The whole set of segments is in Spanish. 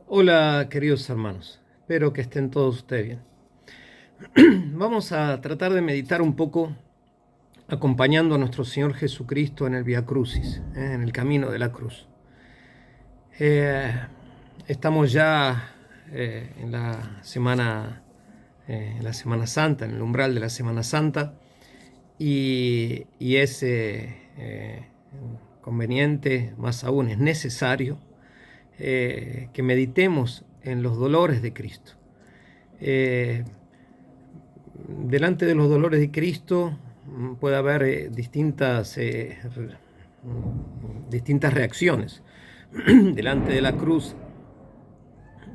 Hola, queridos hermanos. Espero que estén todos ustedes bien. Vamos a tratar de meditar un poco acompañando a nuestro Señor Jesucristo en el Vía Crucis, en el camino de la cruz. Eh, Estamos ya en la Semana Santa, en el umbral de la Semana Santa, y es conveniente, más aún es necesario, que meditemos en los dolores de Cristo. Eh, Delante de los dolores de Cristo puede haber distintas reacciones. Delante de la cruz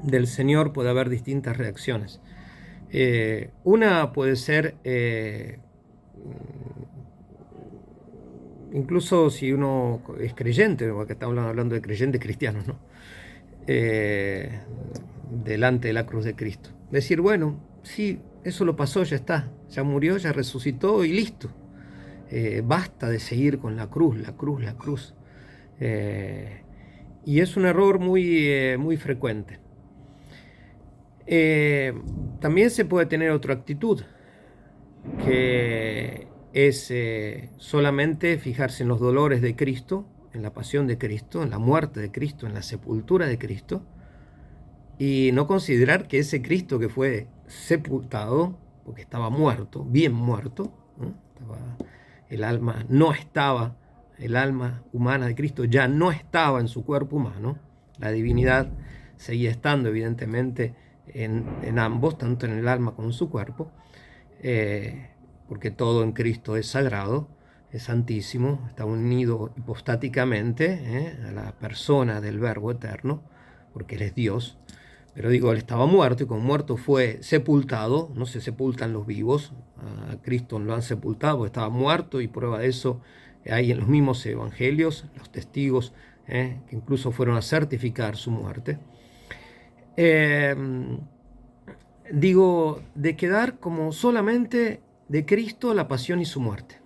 del Señor puede haber distintas reacciones. Una puede ser, incluso si uno es creyente, porque estamos hablando de creyentes cristianos, ¿no? Delante de la cruz de Cristo. Decir, bueno, sí, eso lo pasó, ya está, ya murió, ya resucitó y listo. Basta de seguir con la cruz, la cruz, la cruz. Y es un error muy frecuente. También se puede tener otra actitud, que es solamente fijarse en los dolores de Cristo, en la pasión de Cristo, en la muerte de Cristo, en la sepultura de Cristo, y no considerar que ese Cristo que fue sepultado, porque estaba muerto, bien muerto, ¿no? El alma no estaba, el alma humana de Cristo ya no estaba en su cuerpo humano, la divinidad seguía estando evidentemente en ambos, tanto en el alma como en su cuerpo, porque todo en Cristo es sagrado, es santísimo, está unido hipostáticamente a la persona del Verbo eterno, porque Él es Dios. Pero digo, Él estaba muerto y como muerto fue sepultado, no se sepultan los vivos, a Cristo lo han sepultado, estaba muerto y prueba de eso hay en los mismos evangelios, los testigos que incluso fueron a certificar su muerte. Eh, Digo, de quedar como solamente de Cristo la pasión y su muerte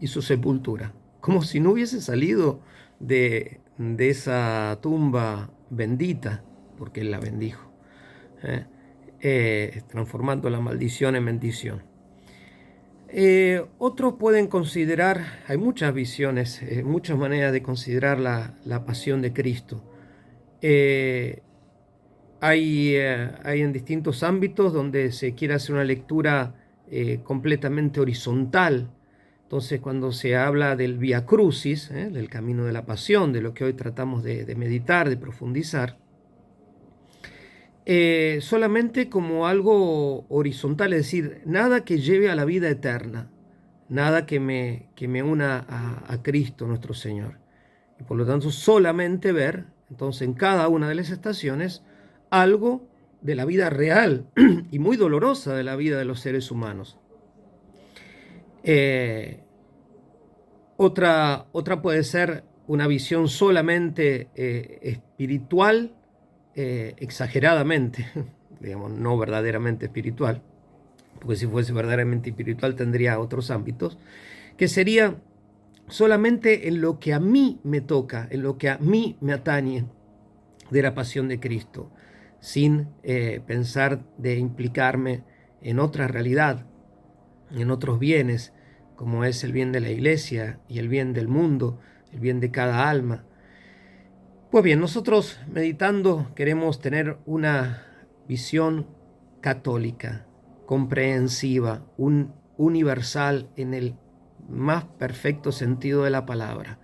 y su sepultura, como si no hubiese salido de esa tumba bendita, porque Él la bendijo, transformando la maldición en bendición. Otros pueden considerar, hay muchas visiones, muchas maneras de considerar la pasión de Cristo. Eh, hay en distintos ámbitos donde se quiere hacer una lectura completamente horizontal. Entonces, cuando se habla del Vía Crucis, del camino de la pasión, de lo que hoy tratamos de meditar, de profundizar, solamente como algo horizontal, es decir, nada que lleve a la vida eterna, nada que me una a Cristo nuestro Señor. Y por lo tanto, solamente ver, entonces, en cada una de las estaciones, algo de la vida real y muy dolorosa de la vida de los seres humanos. Otra puede ser una visión solamente espiritual, exageradamente, digamos, no verdaderamente espiritual, porque si fuese verdaderamente espiritual tendría otros ámbitos, que sería solamente en lo que a mí me toca, en lo que a mí me atañe de la pasión de Cristo, sin pensar de implicarme en otra realidad, en otros bienes, como es el bien de la iglesia y el bien del mundo, el bien de cada alma. Pues bien, nosotros meditando queremos tener una visión católica, comprensiva, universal en el más perfecto sentido de la palabra,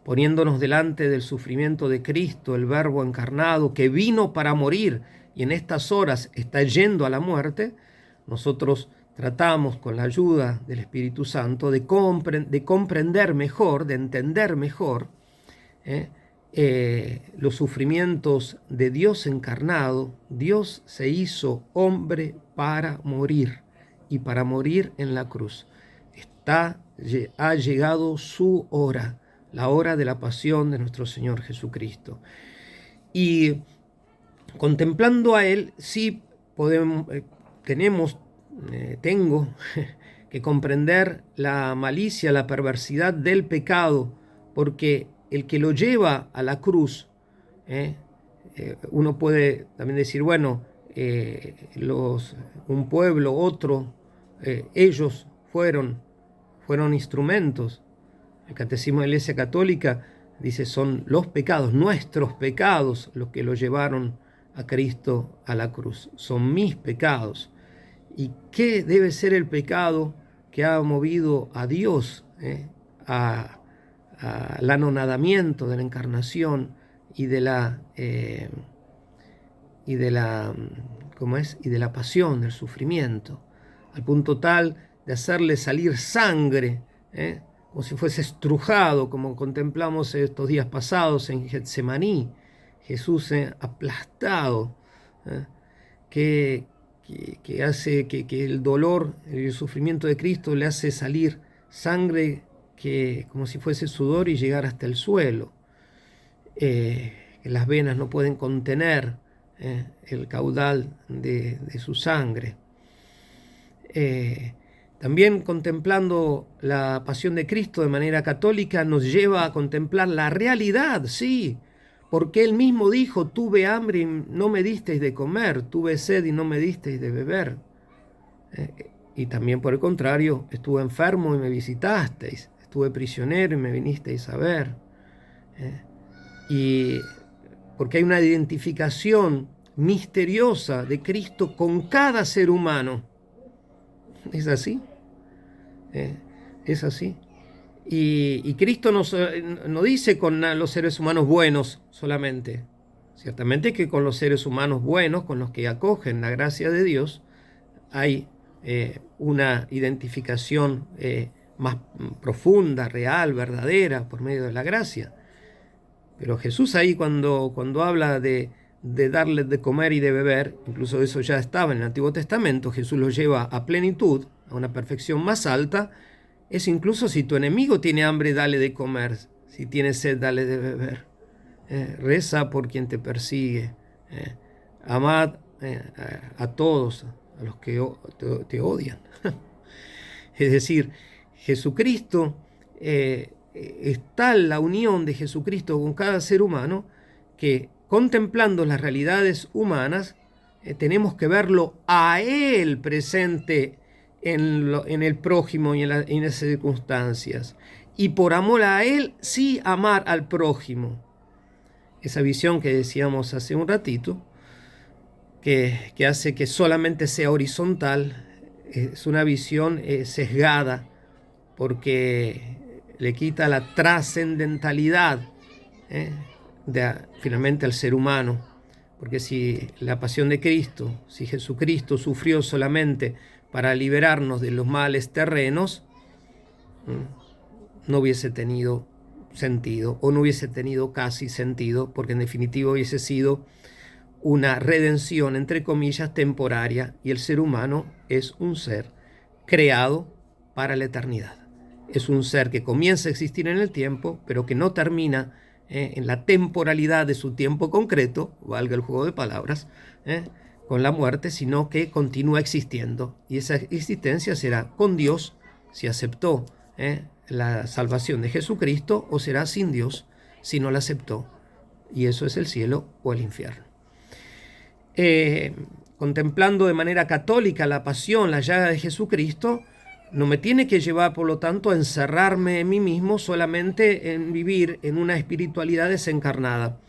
poniéndonos delante del sufrimiento de Cristo, el Verbo encarnado, que vino para morir y en estas horas está yendo a la muerte. Nosotros tratamos con la ayuda del Espíritu Santo de comprender mejor, de entender mejor los sufrimientos de Dios encarnado. Dios se hizo hombre para morir y para morir en la cruz. Ha llegado su hora, la hora de la pasión de nuestro Señor Jesucristo. Y contemplando a Él, sí tengo que comprender la malicia, la perversidad del pecado, porque el que lo lleva a la cruz uno puede también decir, bueno, un pueblo, otro, ellos fueron instrumentos. El Catecismo de la Iglesia Católica dice, son los pecados, nuestros pecados, los que lo llevaron a Cristo a la cruz. Son mis pecados. ¿Y qué debe ser el pecado que ha movido a Dios al anonadamiento de la encarnación y de la pasión, del sufrimiento, al punto tal de hacerle salir sangre, como si fuese estrujado, como contemplamos estos días pasados en Getsemaní, Jesús aplastado, que hace que el dolor y el sufrimiento de Cristo le hace salir sangre como si fuese sudor y llegar hasta el suelo, que las venas no pueden contener el caudal de su sangre. También contemplando la pasión de Cristo de manera católica nos lleva a contemplar la realidad, sí, porque Él mismo dijo, tuve hambre y no me disteis de comer, tuve sed y no me disteis de beber. Y también por el contrario, estuve enfermo y me visitasteis, estuve prisionero y me vinisteis a ver. Y porque hay una identificación misteriosa de Cristo con cada ser humano. ¿Es así? Es así. Y Cristo no dice con los seres humanos buenos solamente. Ciertamente que con los seres humanos buenos, con los que acogen la gracia de Dios, hay una identificación más profunda, real, verdadera, por medio de la gracia. Pero Jesús ahí cuando habla de darles de comer y de beber, incluso eso ya estaba en el Antiguo Testamento, Jesús lo lleva a plenitud, a una perfección más alta. Es incluso si tu enemigo tiene hambre, dale de comer, si tiene sed, dale de beber. Reza por quien te persigue, amad a todos, a los que te odian. Es decir, Jesucristo, está la unión de Jesucristo con cada ser humano, que contemplando las realidades humanas, tenemos que verlo a Él presente en el prójimo y en esas circunstancias. Y por amor a Él, sí amar al prójimo. Esa visión que decíamos hace un ratito, que hace que solamente sea horizontal, es una visión sesgada, porque le quita la trascendentalidad finalmente al ser humano. Porque si la pasión de Cristo, si Jesucristo sufrió solamente para liberarnos de los males terrenos, no hubiese tenido sentido, o no hubiese tenido casi sentido, porque en definitiva hubiese sido una redención, entre comillas, temporaria, y el ser humano es un ser creado para la eternidad. Es un ser que comienza a existir en el tiempo, pero que no termina en la temporalidad de su tiempo concreto, valga el juego de palabras, con la muerte, sino que continúa existiendo. Y esa existencia será con Dios, si aceptó la salvación de Jesucristo, o será sin Dios, si no la aceptó. Y eso es el cielo o el infierno. Contemplando de manera católica la pasión, la llaga de Jesucristo, no me tiene que llevar, por lo tanto, a encerrarme en mí mismo solamente en vivir en una espiritualidad desencarnada,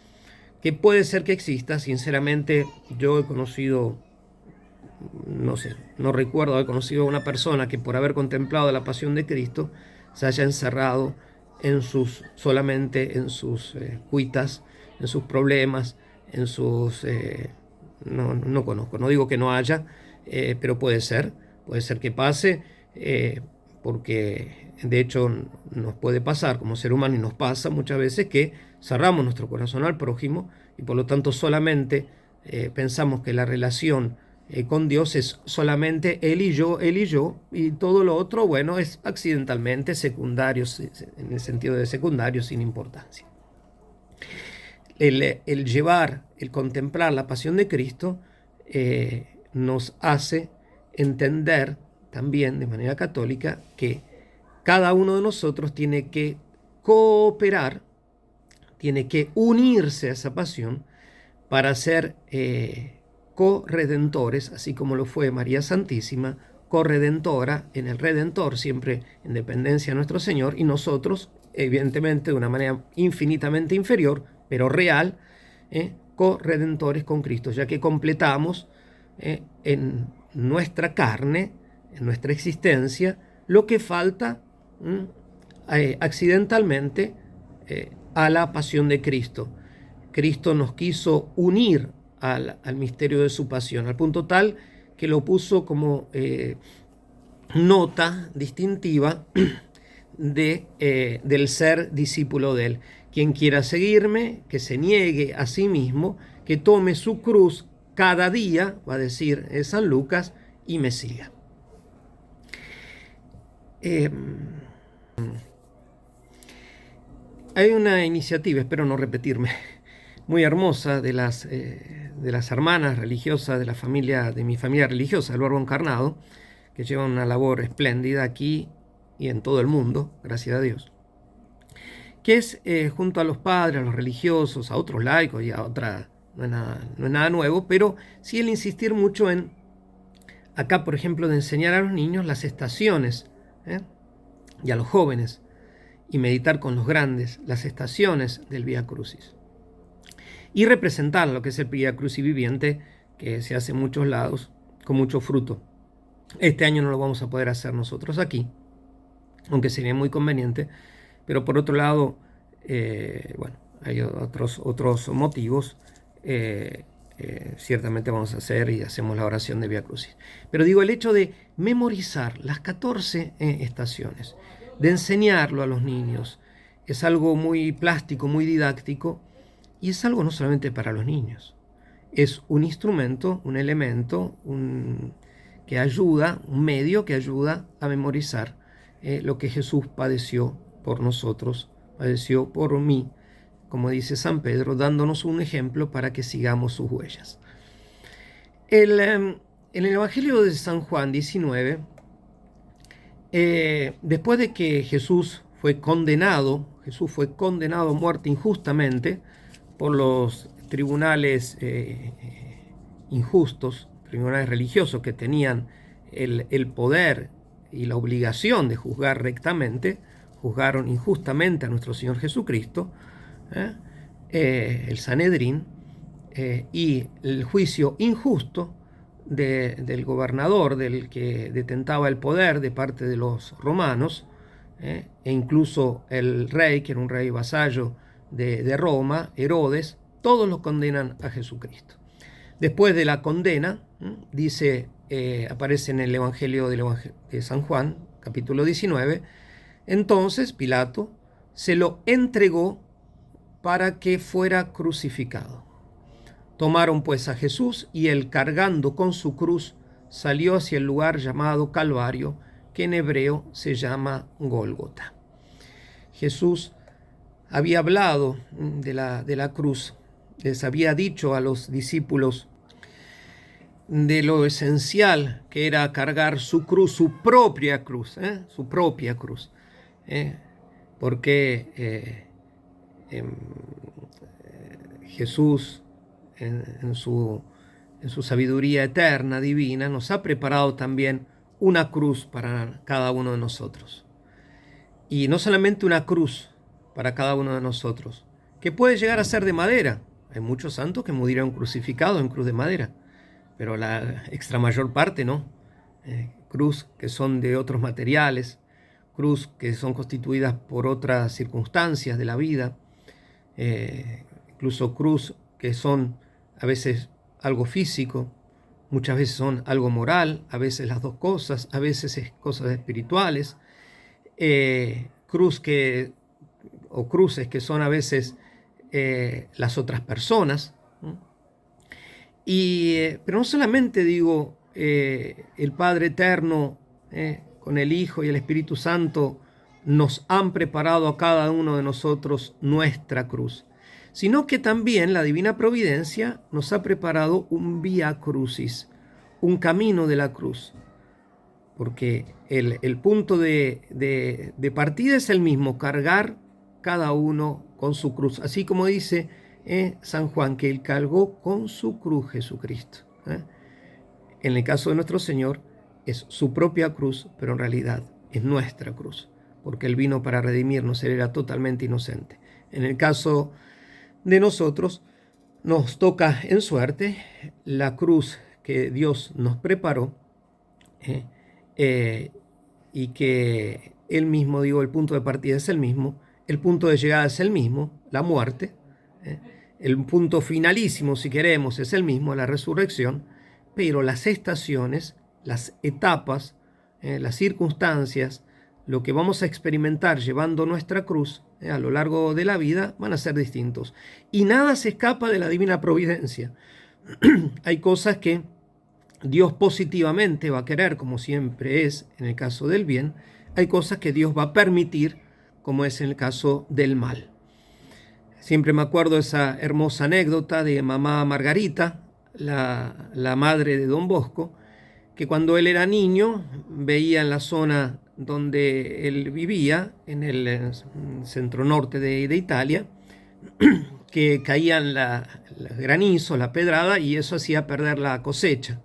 que puede ser que exista. Sinceramente, yo he conocido, no recuerdo haber conocido a una persona que por haber contemplado la pasión de Cristo se haya encerrado solamente en sus cuitas, en sus problemas, en sus... no conozco, no digo que no haya, pero puede ser que pase, porque de hecho nos puede pasar como ser humano, y nos pasa muchas veces, que cerramos nuestro corazón al prójimo y por lo tanto solamente pensamos que la relación con Dios es solamente Él y yo, y todo lo otro, bueno, es accidentalmente secundario, en el sentido de secundario, sin importancia. El llevar, el contemplar la pasión de Cristo nos hace entender también de manera católica que cada uno de nosotros tiene que cooperar, tiene que unirse a esa pasión para ser corredentores, así como lo fue María Santísima, corredentora en el Redentor, siempre en dependencia de nuestro Señor, y nosotros, evidentemente, de una manera infinitamente inferior, pero real, corredentores con Cristo, ya que completamos en nuestra carne, en nuestra existencia, lo que falta accidentalmente a la pasión de Cristo. Cristo nos quiso unir al misterio de su pasión, al punto tal que lo puso como nota distintiva del ser discípulo de él. Quien quiera seguirme, que se niegue a sí mismo, que tome su cruz cada día, va a decir San Lucas, y me siga. Hay una iniciativa, espero no repetirme, muy hermosa de las hermanas religiosas de mi familia religiosa, el Verbo Encarnado, que llevan una labor espléndida aquí y en todo el mundo, gracias a Dios, que es junto a los padres, a los religiosos, a otros laicos y a otra, no es nada nuevo, pero sí el insistir mucho en, acá por ejemplo, de enseñar a los niños las estaciones, y a los jóvenes, y meditar con los grandes las estaciones del Vía Crucis. Y representar lo que es el Vía Crucis viviente, que se hace en muchos lados, con mucho fruto. Este año no lo vamos a poder hacer nosotros aquí, aunque sería muy conveniente, pero por otro lado, bueno, hay otros motivos. Ciertamente vamos a hacer y hacemos la oración de Vía Crucis. Pero digo, el hecho de memorizar las 14 estaciones, de enseñarlo a los niños, es algo muy plástico, muy didáctico, y es algo no solamente para los niños. Es un instrumento, un elemento, que ayuda, un medio que ayuda a memorizar lo que Jesús padeció por nosotros, padeció por mí, como dice San Pedro, dándonos un ejemplo para que sigamos sus huellas. En el Evangelio de San Juan 19, después de que Jesús fue condenado a muerte injustamente por los tribunales injustos, tribunales religiosos que tenían el poder y la obligación de juzgar rectamente, juzgaron injustamente a nuestro Señor Jesucristo, el Sanedrín, y el juicio injusto del gobernador, del que detentaba el poder de parte de los romanos, e incluso el rey, que era un rey vasallo de Roma, Herodes, todos lo condenan a Jesucristo. Después de la condena, dice, aparece en el Evangelio de San Juan, capítulo 19, entonces Pilato se lo entregó para que fuera crucificado. Tomaron pues a Jesús y él, cargando con su cruz, salió hacia el lugar llamado Calvario, que en hebreo se llama Gólgota. Jesús había hablado de la cruz, les había dicho a los discípulos de lo esencial que era cargar su cruz, su propia cruz, porque Jesús, en su sabiduría eterna, divina, nos ha preparado también una cruz para cada uno de nosotros. Y no solamente una cruz para cada uno de nosotros, que puede llegar a ser de madera. Hay muchos santos que murieron crucificados en cruz de madera, pero la extra mayor parte no. Cruz que son de otros materiales, cruz que son constituidas por otras circunstancias de la vida, incluso cruz que son a veces algo físico, muchas veces son algo moral, a veces las dos cosas, a veces es cosas espirituales, cruces que son a veces las otras personas, pero no solamente digo el Padre Eterno con el Hijo y el Espíritu Santo nos han preparado a cada uno de nosotros nuestra cruz, sino que también la Divina Providencia nos ha preparado un Vía Crucis, un camino de la cruz, porque el punto de partida es el mismo, cargar cada uno con su cruz, así como dice San Juan, que Él cargó con su cruz Jesucristo. En el caso de nuestro Señor, es su propia cruz, pero en realidad es nuestra cruz, porque Él vino para redimirnos, Él era totalmente inocente. En el caso de nosotros, nos toca en suerte la cruz que Dios nos preparó, y que Él mismo, digo, el punto de partida es el mismo, el punto de llegada es el mismo, la muerte, el punto finalísimo, si queremos, es el mismo, la resurrección, pero las estaciones, las etapas, las circunstancias, lo que vamos a experimentar llevando nuestra cruz a lo largo de la vida van a ser distintos. Y nada se escapa de la divina providencia. Hay cosas que Dios positivamente va a querer, como siempre es en el caso del bien. Hay cosas que Dios va a permitir, como es en el caso del mal. Siempre me acuerdo esa hermosa anécdota de mamá Margarita, la madre de Don Bosco, que cuando él era niño veía en la zona donde él vivía, en el centro norte de Italia, que caían los granizos, la pedrada, y eso hacía perder la cosecha,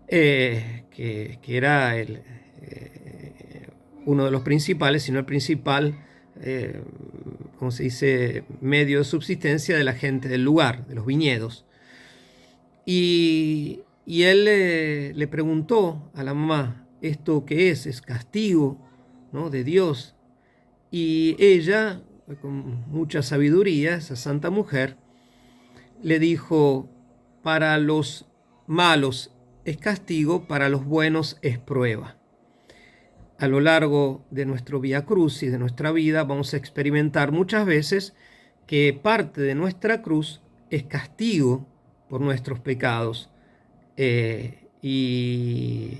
que era uno de los principales, si no el principal, como se dice, medio de subsistencia de la gente del lugar, de los viñedos. Y él le preguntó a la mamá, ¿esto qué es? ¿Es castigo, ¿no?, de Dios? Y ella, con mucha sabiduría, esa santa mujer, le dijo, para los malos es castigo, para los buenos es prueba. A lo largo de nuestro Vía Cruz y de nuestra vida vamos a experimentar muchas veces que parte de nuestra cruz es castigo por nuestros pecados, y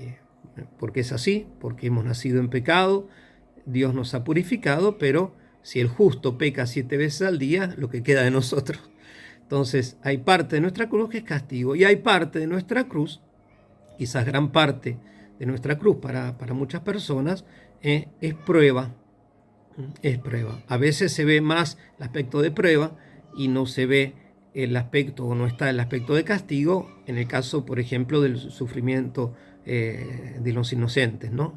porque es así, porque hemos nacido en pecado, Dios nos ha purificado, pero si el justo peca 7 veces al día, lo que queda de nosotros. Entonces hay parte de nuestra cruz que es castigo, y hay parte de nuestra cruz, quizás gran parte de nuestra cruz para muchas personas, es prueba. Es prueba. A veces se ve más el aspecto de prueba y no se ve el aspecto, o no está el aspecto de castigo, en el caso, por ejemplo, del sufrimiento de los inocentes, ¿no?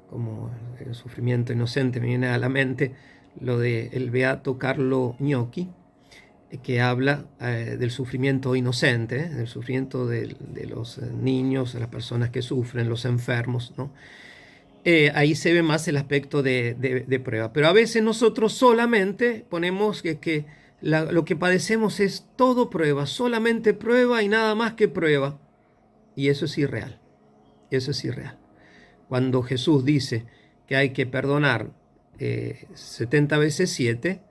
Como el sufrimiento inocente, me viene a la mente lo del beato Carlo Gnocchi, que habla del sufrimiento inocente, del sufrimiento de los niños, de las personas que sufren, los enfermos, ¿no? Ahí se ve más el aspecto de prueba. Pero a veces nosotros solamente ponemos que lo que padecemos es todo prueba, solamente prueba y nada más que prueba. Y eso es irreal. Eso es irreal. Cuando Jesús dice que hay que perdonar 70 veces 7,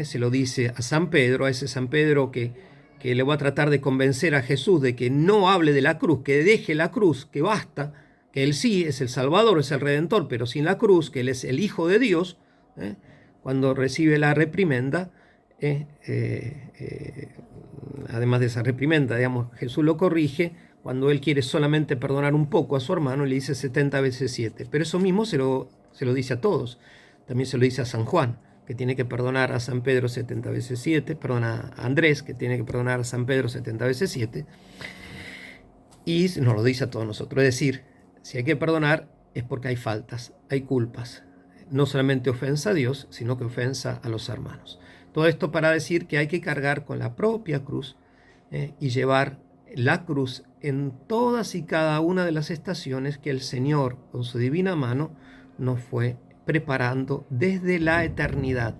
se lo dice a San Pedro, a ese San Pedro que le va a tratar de convencer a Jesús de que no hable de la cruz, que deje la cruz, que basta, que Él sí es el Salvador, es el Redentor, pero sin la cruz, que Él es el Hijo de Dios. Cuando recibe la reprimenda, además de esa reprimenda, digamos, Jesús lo corrige. Cuando Él quiere solamente perdonar un poco a su hermano, le dice 70 veces 7. Pero eso mismo se lo dice a todos. También se lo dice a San Juan, que tiene que perdonar a San Pedro 70 veces 7. Perdona a Andrés, que tiene que perdonar a San Pedro 70 veces 7. Y nos lo dice a todos nosotros. Es decir, si hay que perdonar es porque hay faltas, hay culpas. No solamente ofensa a Dios, sino que ofensa a los hermanos. Todo esto para decir que hay que cargar con la propia cruz, y llevar la cruz en todas y cada una de las estaciones que el Señor, con su divina mano, nos fue preparando desde la eternidad.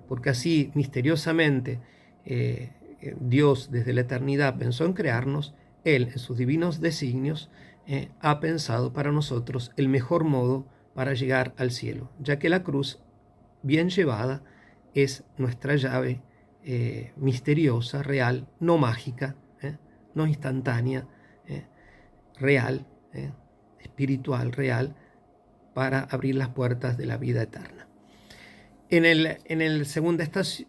Porque así, misteriosamente, Dios desde la eternidad pensó en crearnos. Él, en sus divinos designios, ha pensado para nosotros el mejor modo para llegar al cielo, ya que la cruz, bien llevada, es nuestra llave misteriosa, real, no mágica, no instantánea, real, espiritual, real, para abrir las puertas de la vida eterna. En el segunda estación,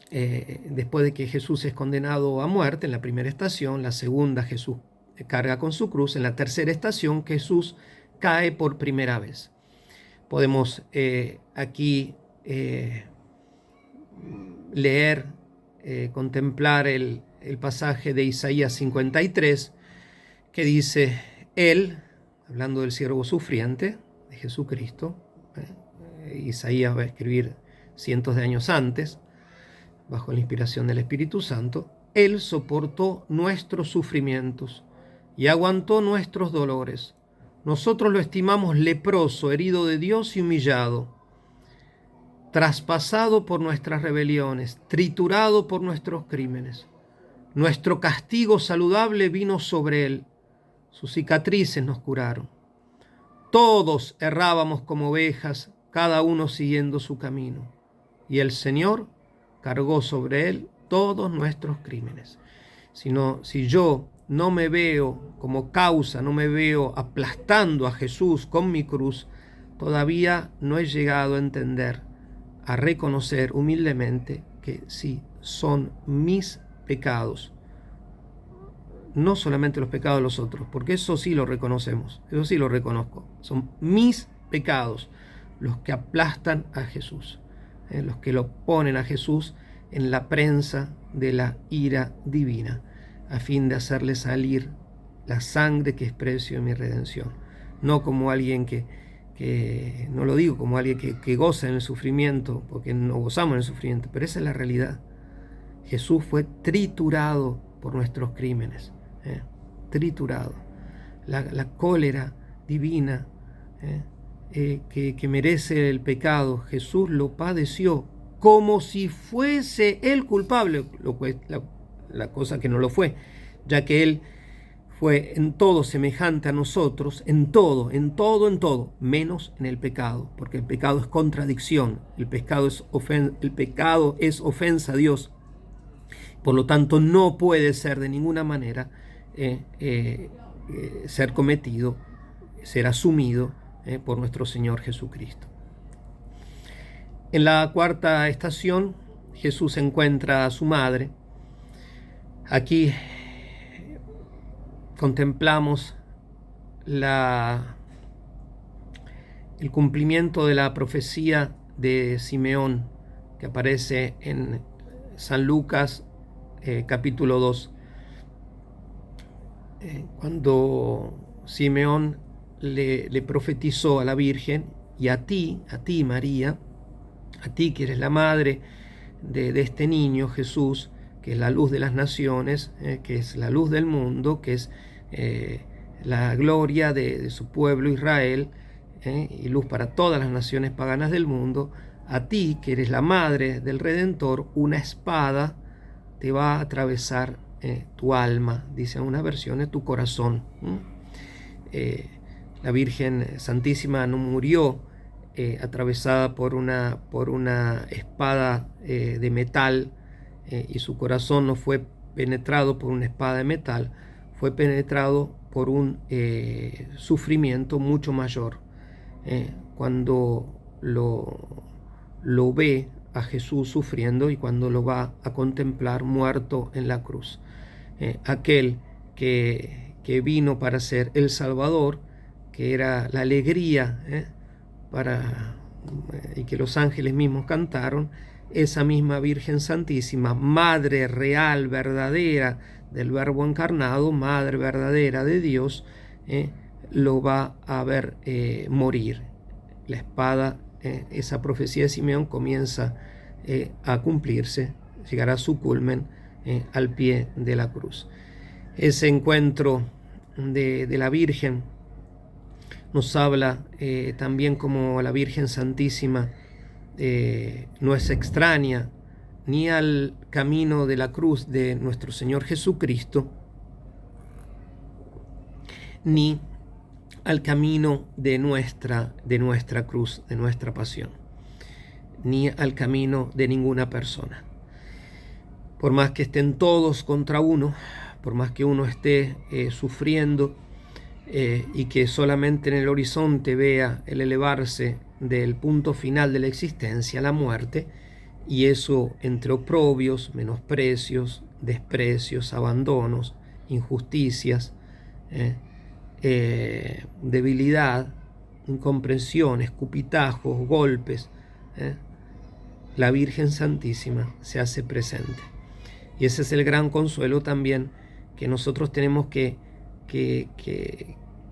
después de que Jesús es condenado a muerte, en la primera estación, la segunda Jesús carga con su cruz, en la tercera estación Jesús cae por primera vez. Podemos aquí leer, contemplar el pasaje de Isaías 53, que dice, Él, hablando del siervo sufriente, de Jesucristo, Isaías va a escribir cientos de años antes, bajo la inspiración del Espíritu Santo, Él soportó nuestros sufrimientos y aguantó nuestros dolores. Nosotros lo estimamos leproso, herido de Dios y humillado, traspasado por nuestras rebeliones, triturado por nuestros crímenes. Nuestro castigo saludable vino sobre Él, sus cicatrices nos curaron. Todos errábamos como ovejas, cada uno siguiendo su camino, y el Señor cargó sobre Él todos nuestros crímenes. Si yo no me veo como causa, no me veo aplastando a Jesús con mi cruz, todavía no he llegado a entender, a reconocer humildemente que sí, son mis pecados. No solamente los pecados de los otros, porque eso sí lo reconocemos, eso sí lo reconozco. Son mis pecados los que aplastan a Jesús, los que lo ponen a Jesús en la prensa de la ira divina, a fin de hacerle salir la sangre que es precio de mi redención. No como alguien que no lo digo como alguien que goza en el sufrimiento, porque no gozamos en el sufrimiento, pero esa es la realidad. Jesús fue triturado por nuestros crímenes, triturado. La cólera divina que merece el pecado, Jesús lo padeció como si fuese él culpable, la cosa que no lo fue, ya que él fue en todo semejante a nosotros, en todo, menos en el pecado, porque el pecado es contradicción, el pecado es ofensa a Dios. Por lo tanto, no puede ser de ninguna manera ser cometido, ser asumido por nuestro Señor Jesucristo. En la cuarta estación, Jesús encuentra a su madre. Aquí contemplamos el cumplimiento de la profecía de Simeón que aparece en San Lucas capítulo 2, cuando Simeón le profetizó a la Virgen, y a ti María, a ti que eres la madre de este niño Jesús, que es la luz de las naciones, que es la luz del mundo, que es la gloria de su pueblo Israel, y luz para todas las naciones paganas del mundo. A ti que eres la madre del Redentor, una espada te va a atravesar tu alma, dice en una versión, tu corazón. La Virgen Santísima no murió atravesada por una espada de metal, y su corazón no fue penetrado por una espada de metal, fue penetrado por un sufrimiento mucho mayor. Cuando lo ve a Jesús sufriendo y cuando lo va a contemplar muerto en la cruz. Aquel que vino para ser el Salvador, que era la alegría y que los ángeles mismos cantaron, esa misma Virgen Santísima, Madre real, verdadera del Verbo encarnado, Madre verdadera de Dios, lo va a ver morir. La espada, esa profecía de Simeón comienza a cumplirse, llegará a su culmen al pie de la cruz. Ese encuentro de la Virgen nos habla también como la Virgen Santísima no es extraña ni al camino de la cruz de nuestro Señor Jesucristo, ni al camino de nuestra cruz, de nuestra pasión, ni al camino de ninguna persona. Por más que estén todos contra uno, por más que uno esté sufriendo y que solamente en el horizonte vea el elevarse del punto final de la existencia, la muerte, y eso entre oprobios, menosprecios, desprecios, abandonos, injusticias, debilidad, incomprensión, escupitajos, golpes, la Virgen Santísima se hace presente. Y ese es el gran consuelo también que nosotros tenemos que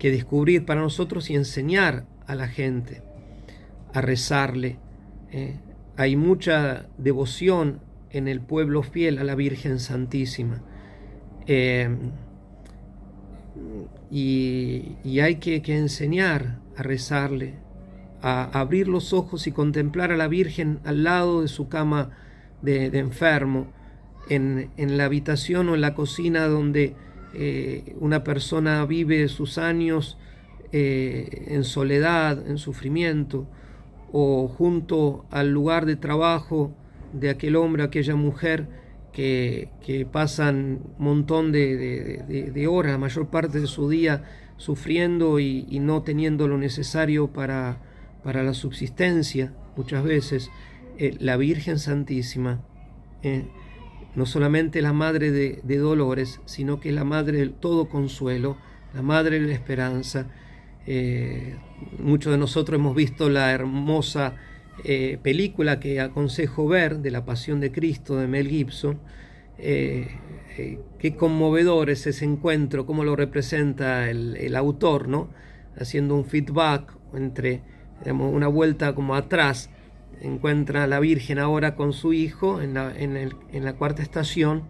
descubrir para nosotros y enseñar a la gente a rezarle. Hay mucha devoción en el pueblo fiel a la Virgen Santísima. Y hay que enseñar a rezarle, a abrir los ojos y contemplar a la Virgen al lado de su cama de enfermo, en la habitación o en la cocina donde una persona vive sus años en soledad, en sufrimiento, o junto al lugar de trabajo de aquel hombre, aquella mujer que pasan un montón de horas, la mayor parte de su día, sufriendo y no teniendo lo necesario para la subsistencia. Muchas veces la Virgen Santísima, no solamente la Madre de Dolores, sino que es la Madre del todo consuelo, la Madre de la esperanza. Muchos de nosotros hemos visto la hermosa película que aconsejo ver, de la Pasión de Cristo, de Mel Gibson. Qué conmovedor es ese encuentro, cómo lo representa el autor, ¿no? Haciendo un feedback entre, digamos, una vuelta como atrás. Encuentra a la Virgen ahora con su hijo en la cuarta estación,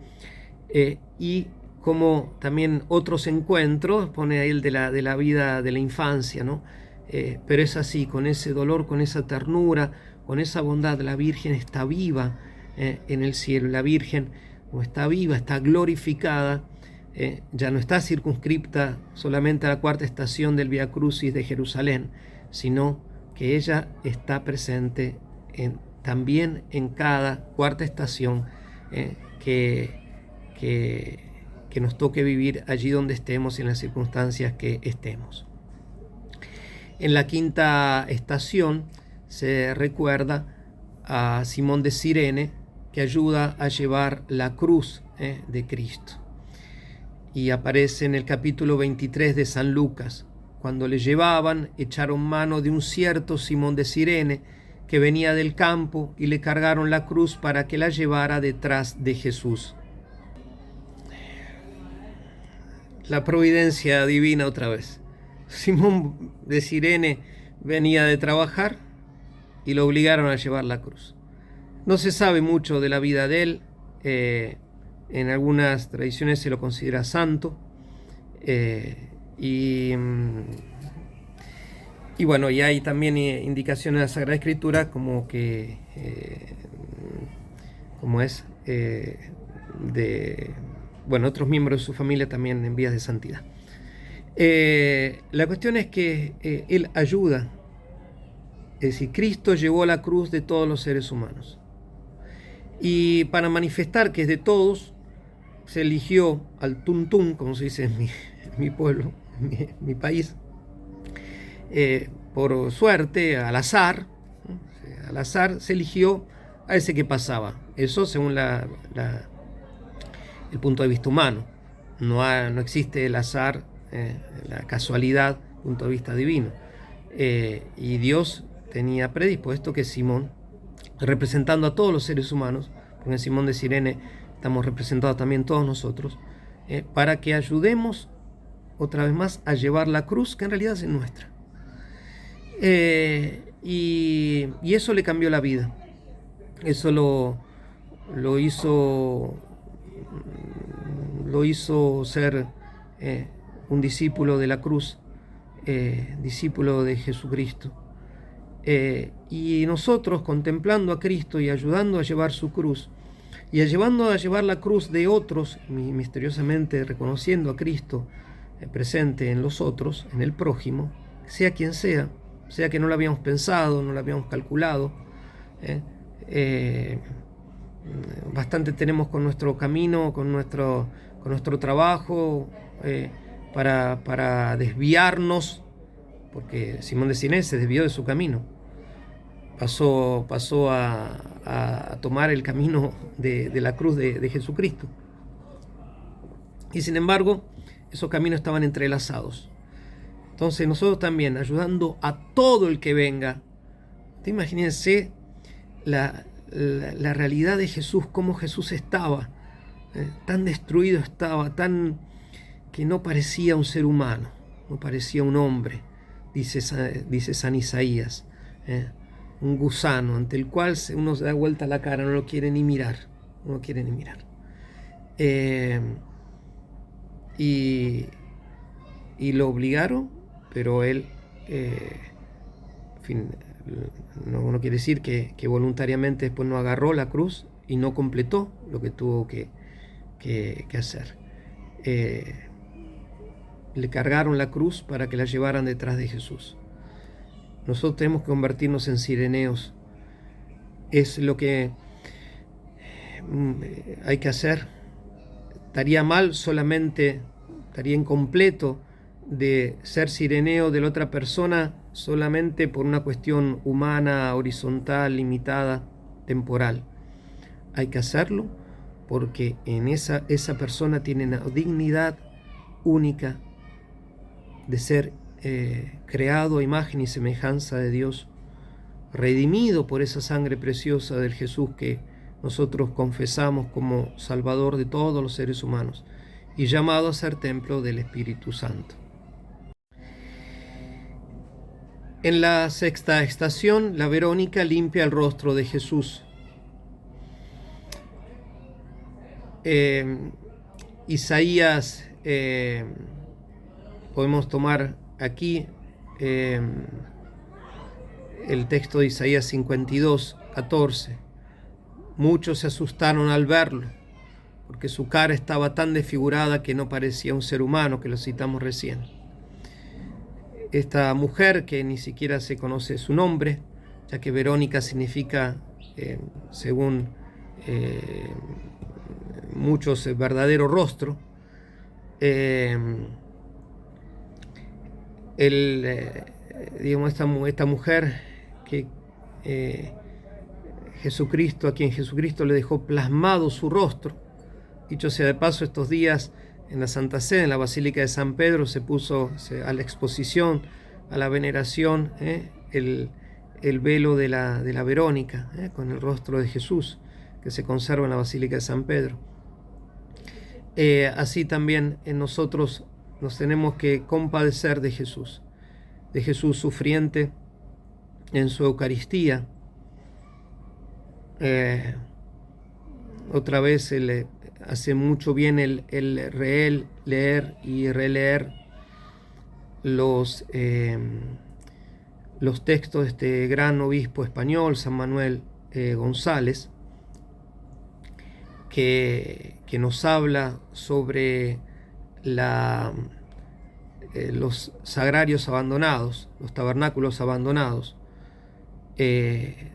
y como también otros encuentros, pone ahí el de la vida de la infancia, ¿no? Pero es así, con ese dolor, con esa ternura, con esa bondad. La Virgen está viva en el cielo. La Virgen, como está viva, está glorificada, ya no está circunscripta solamente a la cuarta estación del Vía Crucis de Jerusalén, sino que ella está presente también en cada cuarta estación que nos toque vivir allí donde estemos y en las circunstancias que estemos. En la quinta estación se recuerda a Simón de Cirene, que ayuda a llevar la cruz de Cristo. Y aparece en el capítulo 23 de San Lucas. Cuando le llevaban, echaron mano de un cierto Simón de Cirene, que venía del campo, y le cargaron la cruz para que la llevara detrás de Jesús. La providencia divina otra vez. Simón de Cirene venía de trabajar y lo obligaron a llevar la cruz. No se sabe mucho de la vida de él. En algunas tradiciones se lo considera santo. Y bueno, y hay también indicaciones en la Sagrada Escritura como que, otros miembros de su familia también en vías de santidad. La cuestión es que él ayuda. Es decir, Cristo llevó la cruz de todos los seres humanos. Y para manifestar que es de todos, se eligió al tuntún, como se dice en mi pueblo, en mi país, por suerte, al azar. Al azar se eligió a ese que pasaba. Eso según el punto de vista humano. No existe el azar, la casualidad, punto de vista divino. Y Dios tenía predispuesto que Simón, representando a todos los seres humanos, porque en Simón de Cirene estamos representados también todos nosotros, para que ayudemos otra vez más a llevar la cruz, que en realidad es nuestra. Y eso le cambió la vida. Eso lo hizo ser un discípulo de la cruz, discípulo de Jesucristo. Y nosotros, contemplando a Cristo y ayudando a llevar su cruz, y ayudando a llevar la cruz de otros, misteriosamente reconociendo a Cristo presente en los otros, en el prójimo, sea quien sea que no lo habíamos pensado, no lo habíamos calculado, bastante tenemos con nuestro camino, con nuestro trabajo, para desviarnos, porque Simón de Cirene se desvió de su camino, pasó a tomar el camino de la cruz de Jesucristo, y sin embargo esos caminos estaban entrelazados. Entonces nosotros también, ayudando a todo el que venga. Imagínense la realidad de Jesús, cómo Jesús estaba, tan destruido estaba, tan que no parecía un ser humano, no parecía un hombre, dice San Isaías, un gusano ante el cual uno se da vuelta la cara, no lo quiere ni mirar, no lo quiere ni mirar. Y lo obligaron, pero él, en fin, no quiere decir que voluntariamente después no agarró la cruz y no completó lo que tuvo que hacer. Le cargaron la cruz para que la llevaran detrás de Jesús. Nosotros tenemos que convertirnos en cireneos. Es lo que hay que hacer. Estaría mal solamente, estaría incompleto de ser cireneo de la otra persona solamente por una cuestión humana, horizontal, limitada, temporal. Hay que hacerlo porque en esa persona tiene una dignidad única de ser creado a imagen y semejanza de Dios, redimido por esa sangre preciosa del Jesús que nosotros confesamos como Salvador de todos los seres humanos y llamado a ser templo del Espíritu Santo. En la sexta estación, la Verónica limpia el rostro de Jesús. Isaías, podemos tomar aquí el texto de Isaías 52, 14. Muchos se asustaron al verlo, porque su cara estaba tan desfigurada que no parecía un ser humano, que lo citamos recién. Esta mujer, que ni siquiera se conoce su nombre, ya que Verónica significa, según muchos, verdadero rostro, digamos, esta mujer que Jesucristo, a quien Jesucristo le dejó plasmado su rostro. Dicho sea de paso, estos días en la Santa Sede, en la Basílica de San Pedro, se puso a la exposición, a la veneración, el velo de la Verónica, con el rostro de Jesús, que se conserva en la Basílica de San Pedro. Así también en nosotros nos tenemos que compadecer de Jesús sufriente en su Eucaristía. Otra vez hace mucho bien el leer y releer los textos de este gran obispo español, San Manuel González, que nos habla sobre los sagrarios abandonados, los tabernáculos abandonados.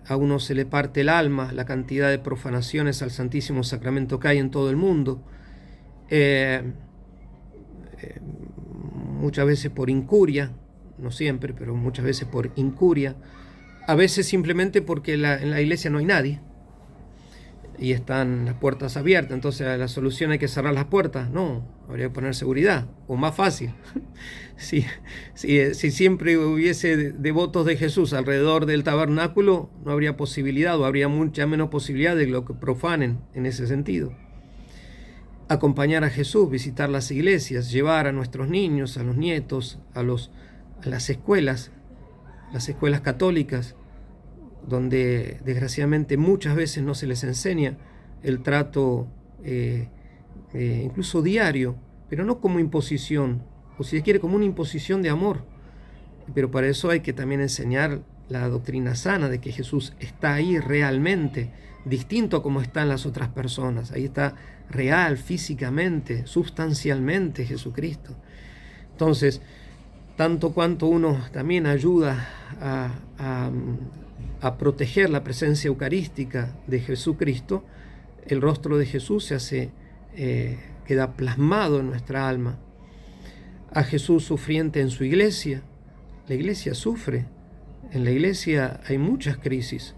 A uno se le parte el alma la cantidad de profanaciones al Santísimo Sacramento que hay en todo el mundo, muchas veces por incuria, no siempre, pero muchas veces por incuria, a veces simplemente porque en la iglesia no hay nadie y están las puertas abiertas. Entonces la solución hay que cerrar las puertas. No, habría que poner seguridad, o más fácil. Si siempre hubiese devotos de Jesús alrededor del tabernáculo, no habría posibilidad, o habría mucha menos posibilidad de lo que profanen en ese sentido. Acompañar a Jesús, visitar las iglesias, llevar a nuestros niños, a los nietos, a las escuelas católicas, donde desgraciadamente muchas veces no se les enseña el trato incluso diario, pero no como imposición, o si se quiere como una imposición de amor. Pero para eso hay que también enseñar la doctrina sana de que Jesús está ahí realmente, distinto a como están las otras personas. Ahí está real, físicamente, sustancialmente Jesucristo. Entonces, tanto cuanto uno también ayuda a proteger la presencia eucarística de Jesucristo, el rostro de Jesús se hace, queda plasmado en nuestra alma. A Jesús sufriente en su iglesia, la iglesia sufre, en la iglesia hay muchas crisis,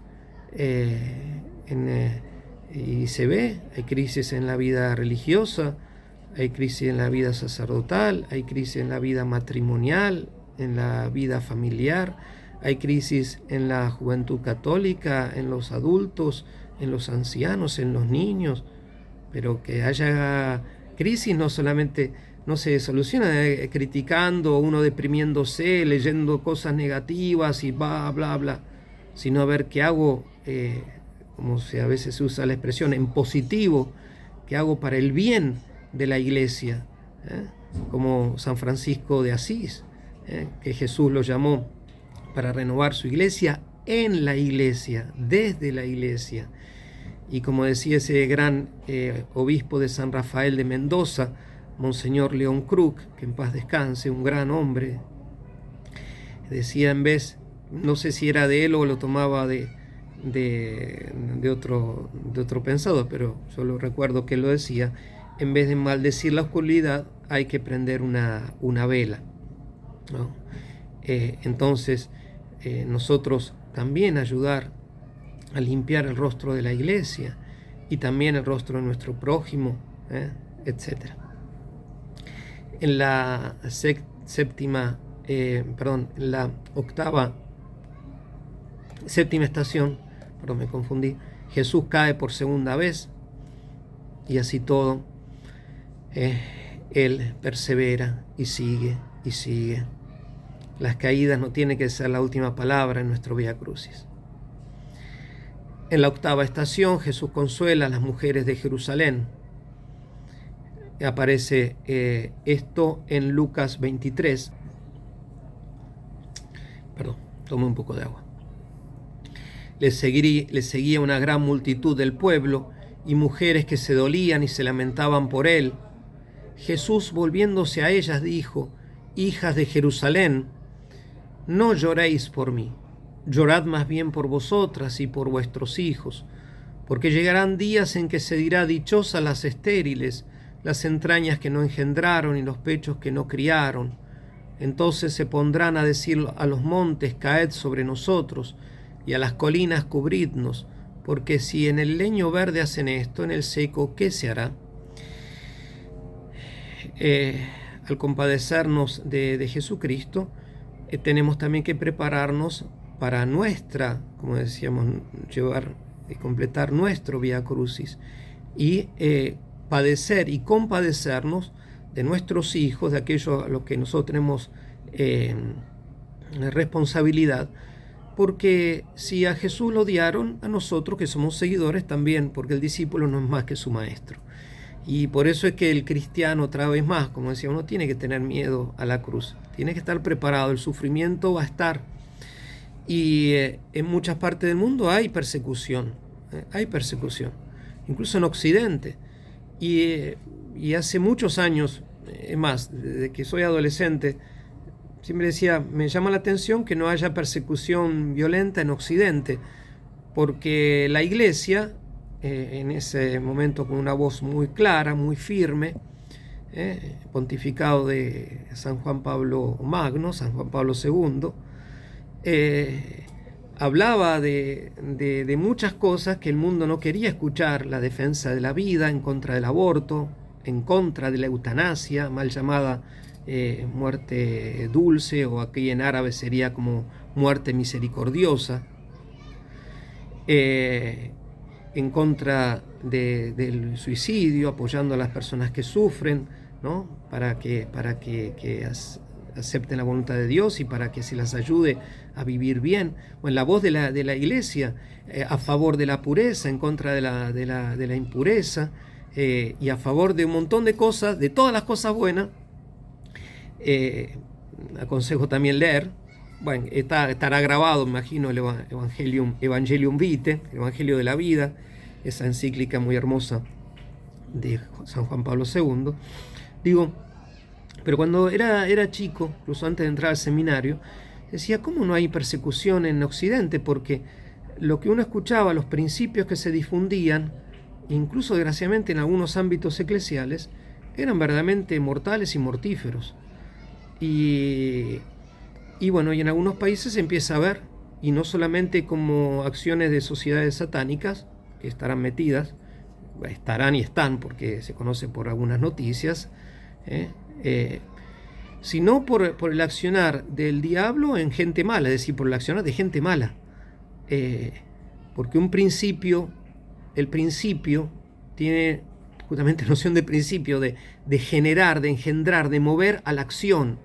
y se ve, hay crisis en la vida religiosa, hay crisis en la vida sacerdotal, hay crisis en la vida matrimonial, en la vida familiar, hay crisis en la juventud católica, en los adultos, en los ancianos, en los niños, pero que haya crisis no solamente no se soluciona criticando, uno deprimiéndose, leyendo cosas negativas y bla, bla, bla, sino a ver qué hago, como a veces se usa la expresión, en positivo, qué hago para el bien de la iglesia, como San Francisco de Asís, que Jesús lo llamó para renovar su iglesia en la iglesia, desde la iglesia. Y como decía ese gran obispo de San Rafael de Mendoza, Monseñor León Krug, que en paz descanse, un gran hombre, decía en vez, no sé si era de él o lo tomaba de otro pensador, pero yo lo recuerdo que él lo decía, en vez de maldecir la oscuridad hay que prender una vela, ¿no? Entonces nosotros también ayudar a limpiar el rostro de la iglesia y también el rostro de nuestro prójimo, etc. En la séptima estación, me confundí, Jesús cae por segunda vez y así todo, Él persevera y sigue y sigue. Las caídas no tienen que ser la última palabra en nuestro Vía Crucis. En la octava estación, Jesús consuela a las mujeres de Jerusalén. Aparece esto en Lucas 23. Tomé un poco de agua. Le seguía una gran multitud del pueblo y mujeres que se dolían y se lamentaban por él. Jesús, volviéndose a ellas, dijo: Hijas de Jerusalén, no lloréis por mí, llorad más bien por vosotras y por vuestros hijos, porque llegarán días en que se dirá: dichosas las estériles, las entrañas que no engendraron y los pechos que no criaron. Entonces se pondrán a decir a los montes: caed sobre nosotros, y a las colinas: cubridnos, porque si en el leño verde hacen esto, en el seco, ¿qué se hará? Al compadecernos de Jesucristo, tenemos también que prepararnos para nuestra, como decíamos, llevar y completar nuestro Vía Crucis y padecer y compadecernos de nuestros hijos, de aquellos a los que nosotros tenemos responsabilidad, porque si a Jesús lo odiaron, a nosotros que somos seguidores también, porque el discípulo no es más que su maestro. Y por eso es que el cristiano, otra vez más, como decía, uno tiene que tener miedo a la cruz, tiene que estar preparado, el sufrimiento va a estar. Y en muchas partes del mundo hay persecución, incluso en Occidente. Y hace muchos años, es más, desde que soy adolescente, siempre decía, me llama la atención que no haya persecución violenta en Occidente, porque la Iglesia, en ese momento con una voz muy clara, muy firme, pontificado de San Juan Pablo Magno, San Juan Pablo II, hablaba de muchas cosas que el mundo no quería escuchar: la defensa de la vida, en contra del aborto, en contra de la eutanasia, mal llamada muerte dulce, o aquí en árabe sería como muerte misericordiosa, en contra del suicidio, apoyando a las personas que sufren, ¿no? para que acepten la voluntad de Dios y para que se las ayude a vivir bien. Bueno, la voz de la Iglesia a favor de la pureza, en contra de la impureza, y a favor de un montón de cosas, de todas las cosas buenas. Aconsejo también leer, bueno, estará grabado, me imagino, el Evangelium Vitae, el Evangelio de la Vida, esa encíclica muy hermosa de San Juan Pablo II. Pero cuando era chico, incluso antes de entrar al seminario, decía, ¿cómo no hay persecución en Occidente? Porque lo que uno escuchaba, los principios que se difundían, incluso desgraciadamente en algunos ámbitos eclesiales, eran verdaderamente mortales y mortíferos. Y bueno, y en algunos países se empieza a ver, y no solamente como acciones de sociedades satánicas, que estarán metidas, estarán y están, porque se conoce por algunas noticias, sino por el accionar del diablo en gente mala, es decir, por el accionar de gente mala. Porque un principio el principio tiene justamente noción de principio, de generar, de engendrar, de mover a la acción,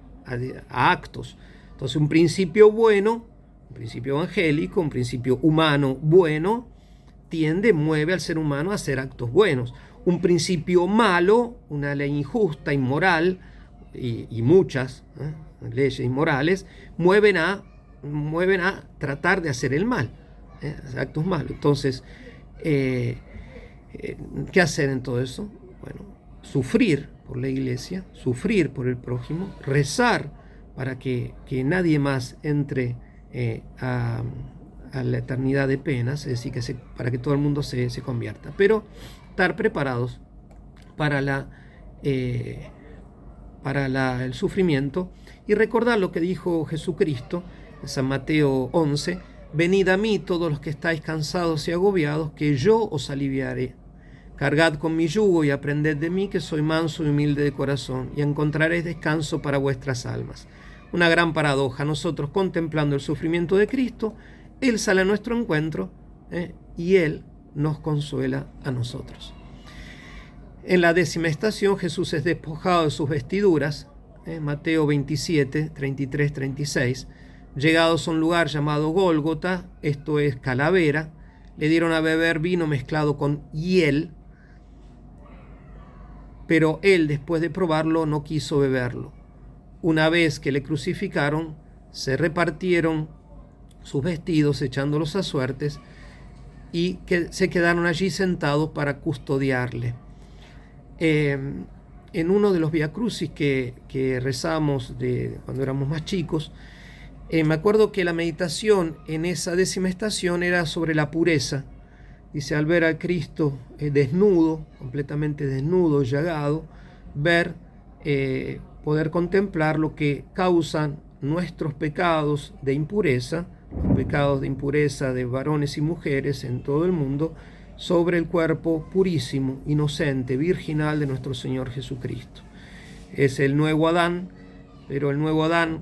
a actos. Entonces un principio bueno, un principio evangélico, un principio humano bueno, mueve al ser humano a hacer actos buenos. Un principio malo, una ley injusta, inmoral, y muchas leyes inmorales, mueven a tratar de hacer el mal, actos malos. Entonces, ¿qué hacer en todo eso? Bueno, sufrir por la iglesia, sufrir por el prójimo, rezar para que nadie más entre a la eternidad de penas, es decir, para que todo el mundo se convierta, pero estar preparados para el sufrimiento y recordar lo que dijo Jesucristo en San Mateo 11: venid a mí todos los que estáis cansados y agobiados, que yo os aliviaré. Cargad con mi yugo y aprended de mí, que soy manso y humilde de corazón, y encontraréis descanso para vuestras almas. Una gran paradoja: nosotros contemplando el sufrimiento de Cristo, Él sale a nuestro encuentro y Él nos consuela a nosotros. En la 10ª estación, Jesús es despojado de sus vestiduras, Mateo 27, 33, 36. Llegados a un lugar llamado Gólgota, esto es calavera, le dieron a beber vino mezclado con hiel, pero él, después de probarlo, no quiso beberlo. Una vez que le crucificaron, se repartieron sus vestidos echándolos a suertes y que se quedaron allí sentados para custodiarle. En uno de los viacrucis que rezamos cuando éramos más chicos, me acuerdo que la meditación en esa 10ª estación era sobre la pureza. Dice: al ver a Cristo desnudo, completamente desnudo, llagado, poder contemplar lo que causan nuestros pecados de impureza, los pecados de impureza de varones y mujeres en todo el mundo, sobre el cuerpo purísimo, inocente, virginal de nuestro Señor Jesucristo. Es el nuevo Adán, pero el nuevo Adán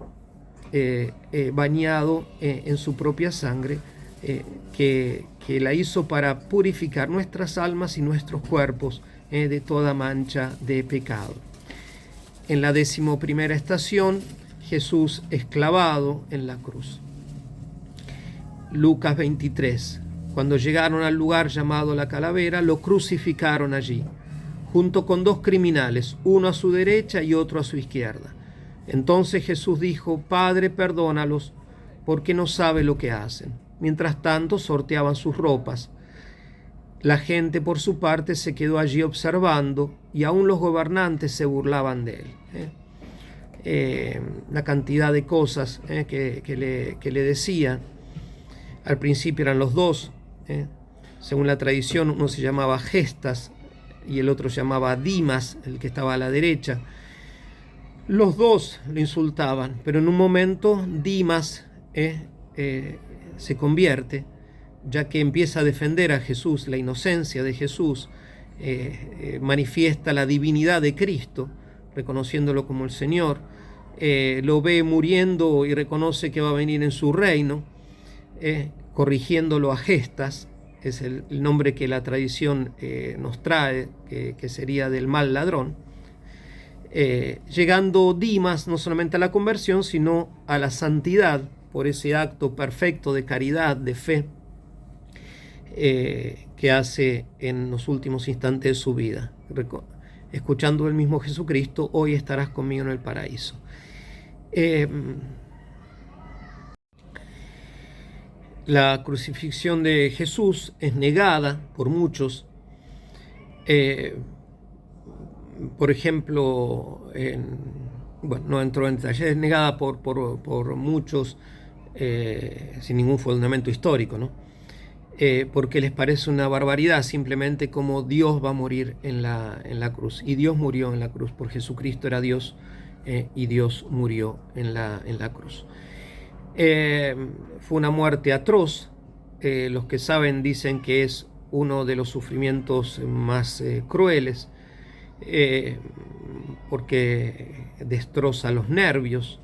bañado en su propia sangre, que la hizo para purificar nuestras almas y nuestros cuerpos de toda mancha de pecado. En la 11ª estación, Jesús es clavado en la cruz. Lucas 23. Cuando llegaron al lugar llamado la calavera, lo crucificaron allí, junto con 2 criminales, uno a su derecha y otro a su izquierda. Entonces Jesús dijo: Padre, perdónalos, porque no saben lo que hacen. Mientras tanto, sorteaban sus ropas. La gente, por su parte, se quedó allí observando, y aún los gobernantes se burlaban de él. La cantidad de cosas que le decían. Al principio eran los dos. Según la tradición, uno se llamaba Gestas y el otro se llamaba Dimas, el que estaba a la derecha. Los dos lo insultaban, pero en un momento Dimas se convierte, ya que empieza a defender a Jesús, la inocencia de Jesús, manifiesta la divinidad de Cristo, reconociéndolo como el Señor, lo ve muriendo y reconoce que va a venir en su reino, corrigiéndolo a Gestas, es el nombre que la tradición nos trae, que sería del mal ladrón, llegando Dimas no solamente a la conversión, sino a la santidad por ese acto perfecto de caridad, de fe, que hace en los últimos instantes de su vida, escuchando el mismo Jesucristo: hoy estarás conmigo en el paraíso. La crucifixión de Jesús es negada por muchos. Por ejemplo, no entro en detalles, es negada por muchos sin ningún fundamento histórico, ¿no? Porque les parece una barbaridad simplemente como Dios va a morir en la cruz. Y Dios murió en la cruz, porque Jesucristo era Dios y Dios murió en la cruz. Fue una muerte atroz. Los que saben dicen que es uno de los sufrimientos más crueles, porque destroza los nervios.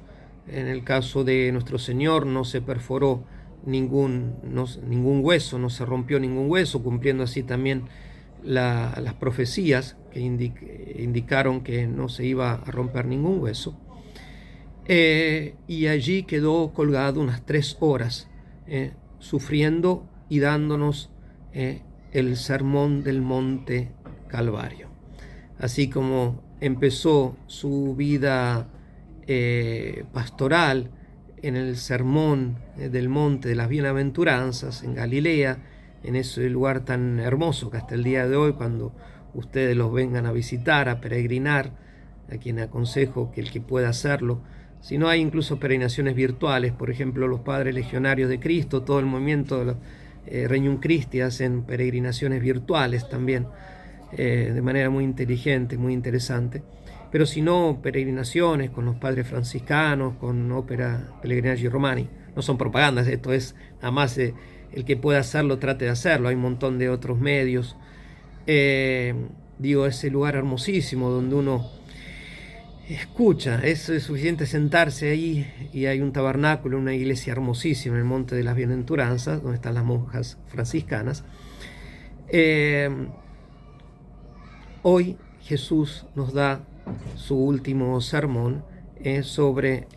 En el caso de nuestro Señor no se perforó ningún hueso, no se rompió ningún hueso, cumpliendo así también las profecías que indicaron que no se iba a romper ningún hueso. Y allí quedó colgado unas 3 horas, sufriendo y dándonos el sermón del monte Calvario. Así como empezó su vida pastoral en el sermón del monte de las bienaventuranzas en Galilea, en ese lugar tan hermoso que hasta el día de hoy, cuando ustedes los vengan a visitar, a peregrinar, a quien aconsejo que el que pueda hacerlo, si no hay incluso peregrinaciones virtuales, por ejemplo los Padres Legionarios de Cristo, todo el movimiento de Regnum Christi hacen peregrinaciones virtuales también, de manera muy inteligente, muy interesante. Pero si no, peregrinaciones con los padres franciscanos, con Opera Pellegrinaggi Romani, no son propagandas, esto es nada más el que pueda hacerlo trate de hacerlo, hay un montón de otros medios. Ese lugar hermosísimo donde uno escucha, es suficiente sentarse ahí y hay un tabernáculo, una iglesia hermosísima en el Monte de las Bienaventuranzas, donde están las monjas franciscanas. Hoy Jesús nos da su último sermón sobre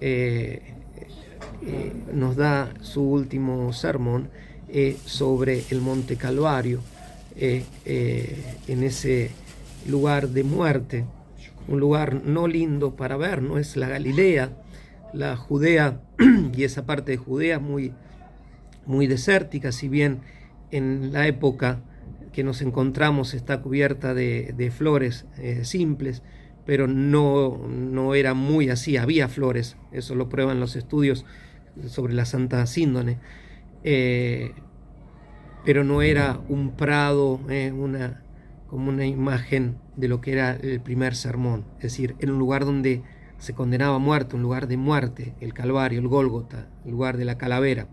el Monte Calvario, en ese lugar de muerte, un lugar no lindo para ver, no es la Galilea, la Judea y esa parte de Judea muy, muy desértica, si bien en la época que nos encontramos está cubierta de flores simples, pero no era muy así, había flores, eso lo prueban los estudios sobre la Santa Síndone, pero no era un prado, como una imagen de lo que era el primer sermón, es decir, era un lugar donde se condenaba a muerte, un lugar de muerte, el Calvario, el Gólgota, el lugar de la calavera,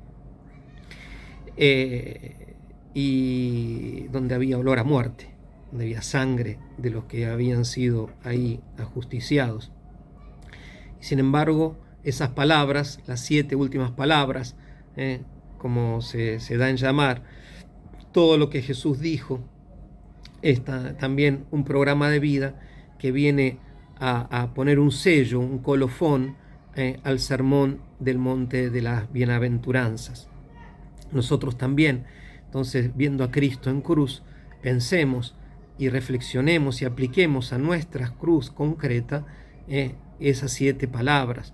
y donde había olor a muerte, donde había sangre de los que habían sido ahí ajusticiados. Y sin embargo, esas palabras, las 7 últimas palabras, como se da en llamar, todo lo que Jesús dijo, es también un programa de vida que viene a poner un sello, un colofón al sermón del Monte de las Bienaventuranzas. Nosotros también, entonces, viendo a Cristo en cruz, pensemos y reflexionemos y apliquemos a nuestra cruz concreta esas 7 palabras,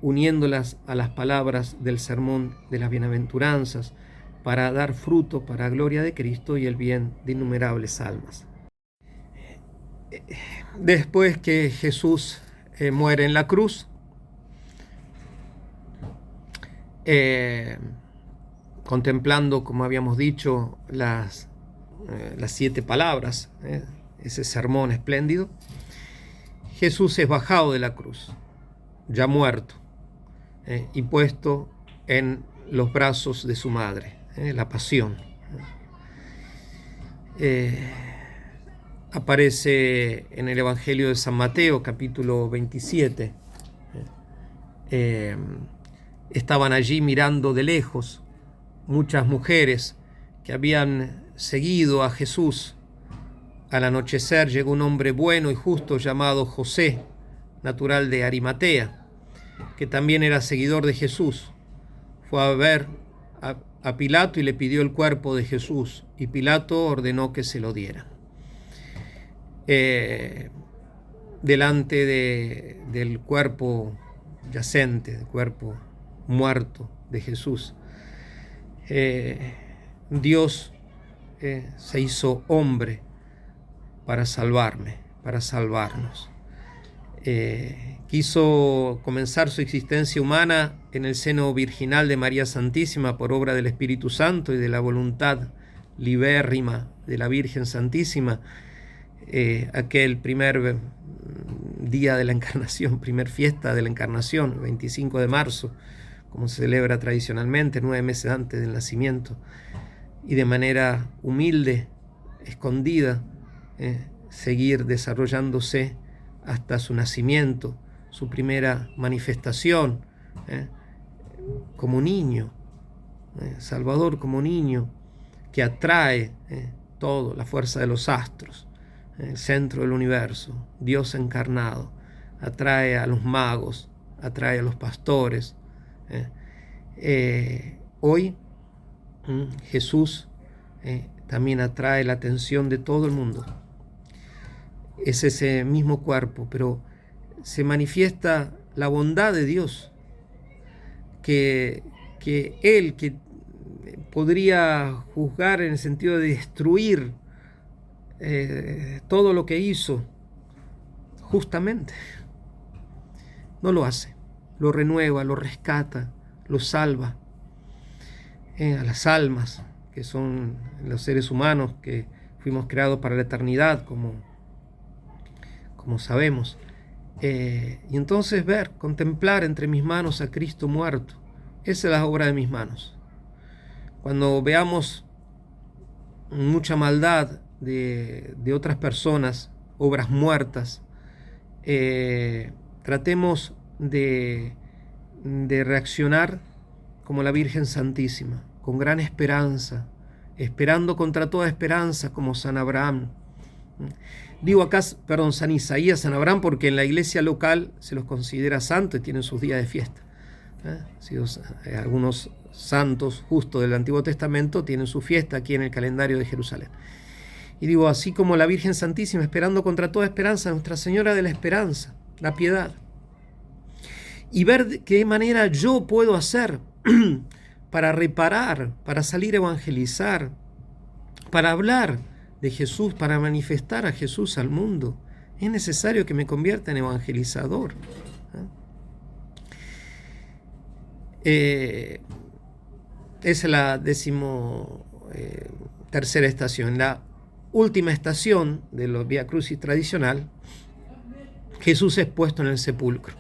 uniéndolas a las palabras del sermón de las bienaventuranzas, para dar fruto para la gloria de Cristo y el bien de innumerables almas. Después que Jesús muere en la cruz, contemplando, como habíamos dicho, las 7 palabras, ese sermón espléndido, Jesús es bajado de la cruz, ya muerto, y puesto en los brazos de su madre, la pasión. Aparece en el Evangelio de San Mateo, capítulo 27. Estaban allí mirando de lejos muchas mujeres que habían seguido a Jesús. Al anochecer llegó un hombre bueno y justo llamado José, natural de Arimatea, que también era seguidor de Jesús. Fue a ver a Pilato y le pidió el cuerpo de Jesús, y Pilato ordenó que se lo diera. Delante del cuerpo yacente, del cuerpo muerto de Jesús, Dios se hizo hombre para salvarme, para salvarnos. Quiso comenzar su existencia humana en el seno virginal de María Santísima por obra del Espíritu Santo y de la voluntad libérrima de la Virgen Santísima, aquel primer día de la Encarnación, primer fiesta de la Encarnación, 25 de marzo, como se celebra tradicionalmente, 9 meses antes del nacimiento, y de manera humilde, escondida, seguir desarrollándose hasta su nacimiento, su primera manifestación como niño, Salvador como niño, que atrae todo, la fuerza de los astros, el centro del universo, Dios encarnado, atrae a los magos, atrae a los pastores. Hoy Jesús también atrae la atención de todo el mundo. Es ese mismo cuerpo, pero se manifiesta la bondad de Dios, que Él, que podría juzgar en el sentido de destruir todo lo que hizo, justamente no lo hace, lo renueva, lo rescata, lo salva a las almas, que son los seres humanos que fuimos creados para la eternidad, como sabemos. Y entonces contemplar entre mis manos a Cristo muerto, esa es la obra de mis manos. Cuando veamos mucha maldad de otras personas, obras muertas, tratemos de reaccionar como la Virgen Santísima, con gran esperanza, esperando contra toda esperanza, como San Abraham. Digo acá, San Isaías, San Abraham, porque en la iglesia local se los considera santos y tienen sus días de fiesta. Algunos santos justos del Antiguo Testamento tienen su fiesta aquí en el calendario de Jerusalén. Y digo, así como la Virgen Santísima, esperando contra toda esperanza, Nuestra Señora de la Esperanza, la piedad. Y ver de qué manera yo puedo hacer para reparar, para salir a evangelizar, para hablar de Jesús, para manifestar a Jesús al mundo. Es necesario que me convierta en evangelizador. Esa es la 13ª estación. La última estación de los Vía Crucis tradicional, Jesús es puesto en el sepulcro.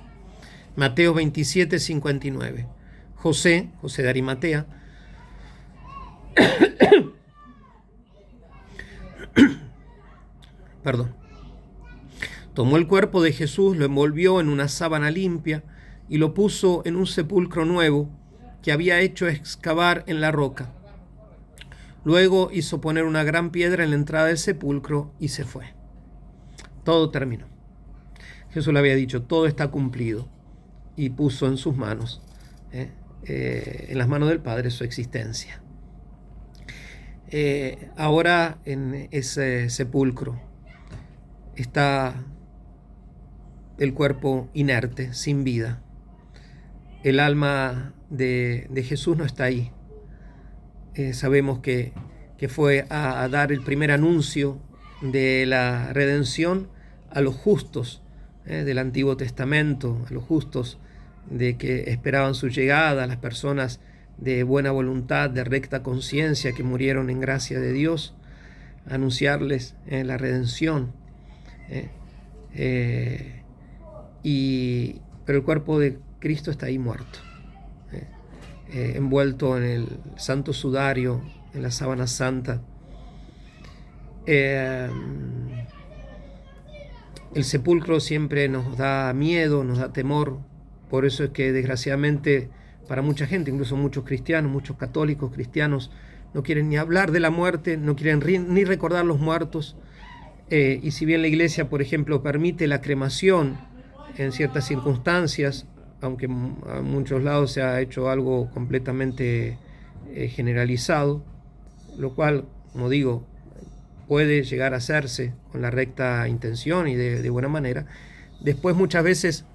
Mateo 27, 59. José de Arimatea, tomó el cuerpo de Jesús, lo envolvió en una sábana limpia y lo puso en un sepulcro nuevo que había hecho excavar en la roca. Luego hizo poner una gran piedra en la entrada del sepulcro y se fue. Todo terminó. Jesús le había dicho, todo está cumplido, y puso en sus manos, en las manos del Padre, su existencia. Ahora en ese sepulcro está el cuerpo inerte, sin vida. El alma de Jesús no está ahí. Sabemos que fue a dar el primer anuncio de la redención a los justos del Antiguo Testamento, a los justos de que esperaban su llegada, a las personas de buena voluntad, de recta conciencia, que murieron en gracia de Dios, anunciarles la redención. Pero el cuerpo de Cristo está ahí muerto, envuelto en el santo sudario, en la sábana santa. El sepulcro siempre nos da miedo, nos da temor. Por eso es que desgraciadamente para mucha gente, incluso muchos cristianos, muchos católicos cristianos, no quieren ni hablar de la muerte, no quieren ni recordar los muertos. Y si bien la Iglesia, por ejemplo, permite la cremación en ciertas circunstancias, aunque a muchos lados se ha hecho algo completamente generalizado, lo cual, como digo, puede llegar a hacerse con la recta intención y de buena manera, después muchas veces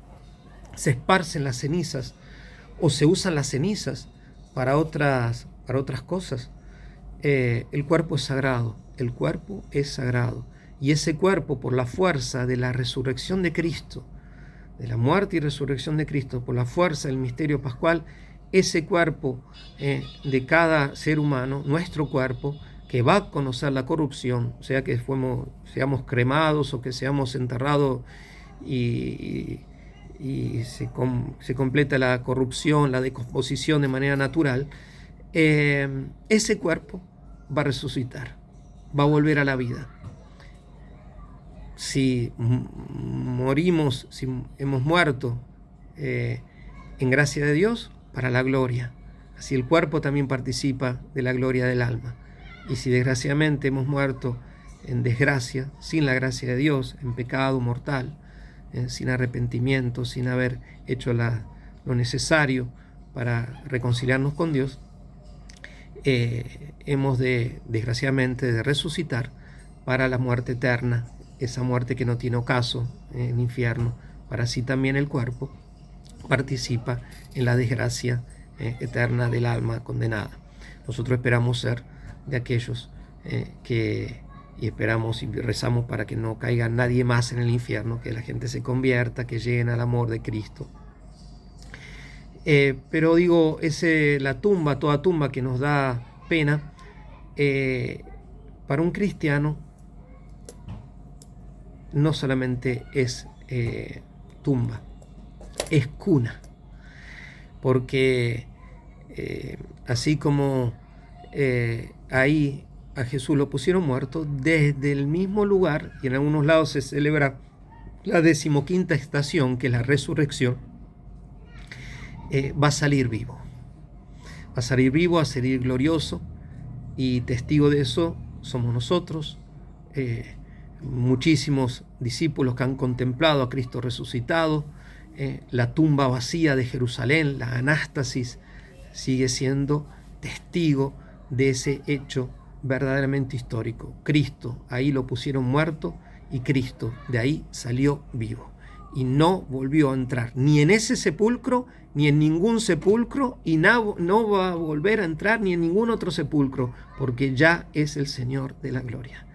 se esparcen las cenizas o se usan las cenizas para otras cosas. El cuerpo es sagrado, el cuerpo es sagrado, y ese cuerpo, por la fuerza de la resurrección de Cristo, de la muerte y resurrección de Cristo, por la fuerza del misterio pascual, ese cuerpo de cada ser humano, nuestro cuerpo, que va a conocer la corrupción, sea que seamos cremados o que seamos enterrados y se completa la corrupción, la decomposición de manera natural, ese cuerpo va a resucitar, va a volver a la vida. Si morimos, si hemos muerto en gracia de Dios, para la gloria, así el cuerpo también participa de la gloria del alma. Y si desgraciadamente hemos muerto en desgracia, sin la gracia de Dios, en pecado mortal, sin arrepentimiento, sin haber hecho lo necesario para reconciliarnos con Dios, hemos desgraciadamente de resucitar para la muerte eterna, esa muerte que no tiene ocaso en infierno, para así también el cuerpo participa en la desgracia eterna del alma condenada. Nosotros esperamos ser de aquellos y esperamos y rezamos para que no caiga nadie más en el infierno, que la gente se convierta, que lleguen al amor de Cristo. Pero digo, la tumba, toda tumba que nos da pena, para un cristiano no solamente es tumba, es cuna, porque así como ahí a Jesús lo pusieron muerto, desde el mismo lugar, y en algunos lados se celebra la 15ª estación, que es la resurrección, va a salir vivo. Va a salir vivo, a salir glorioso, y testigo de eso somos nosotros, muchísimos discípulos que han contemplado a Cristo resucitado, la tumba vacía de Jerusalén, la anástasis, sigue siendo testigo de ese hecho verdaderamente histórico. Cristo, ahí lo pusieron muerto, y Cristo de ahí salió vivo. Y no volvió a entrar ni en ese sepulcro, ni en ningún sepulcro, y no va a volver a entrar ni en ningún otro sepulcro, porque ya es el Señor de la gloria.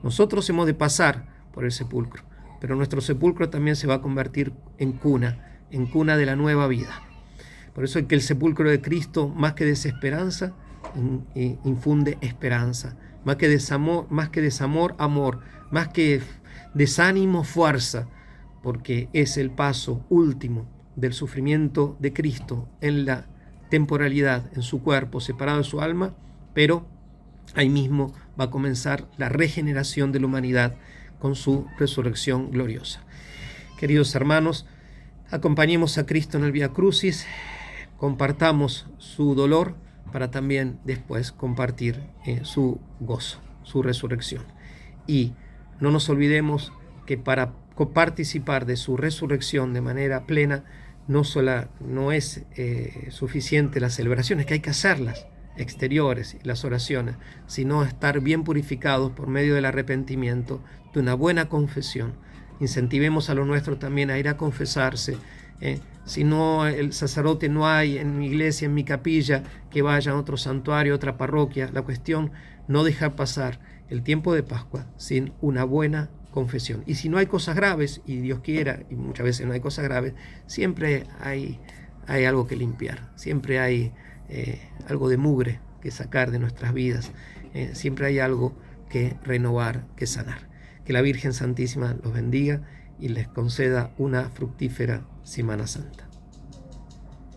Nosotros hemos de pasar por el sepulcro, pero nuestro sepulcro también se va a convertir en cuna de la nueva vida. Por eso es que el sepulcro de Cristo, más que desesperanza, infunde esperanza, más que desamor, amor, más que desánimo, fuerza, porque es el paso último del sufrimiento de Cristo en la temporalidad, en su cuerpo, separado de su alma, pero ahí mismo va a comenzar la regeneración de la humanidad con su resurrección gloriosa. Queridos hermanos, acompañemos a Cristo en el Vía Crucis, compartamos su dolor para también después compartir su gozo, su resurrección. Y no nos olvidemos que para participar de su resurrección de manera plena, no es suficiente las celebraciones, que hay que hacerlas exteriores y las oraciones, sino estar bien purificados por medio del arrepentimiento, de una buena confesión. Incentivemos a los nuestros también a ir a confesarse. Si no, el sacerdote no hay en mi iglesia, en mi capilla, que vaya a otro santuario, otra parroquia. La cuestión, no dejar pasar el tiempo de Pascua sin una buena confesión. Y si no hay cosas graves, y Dios quiera, y muchas veces no hay cosas graves, siempre hay algo que limpiar, siempre hay algo de mugre que sacar de nuestras vidas, siempre hay algo que renovar, que sanar. Que la Virgen Santísima los bendiga y les conceda una fructífera Semana Santa.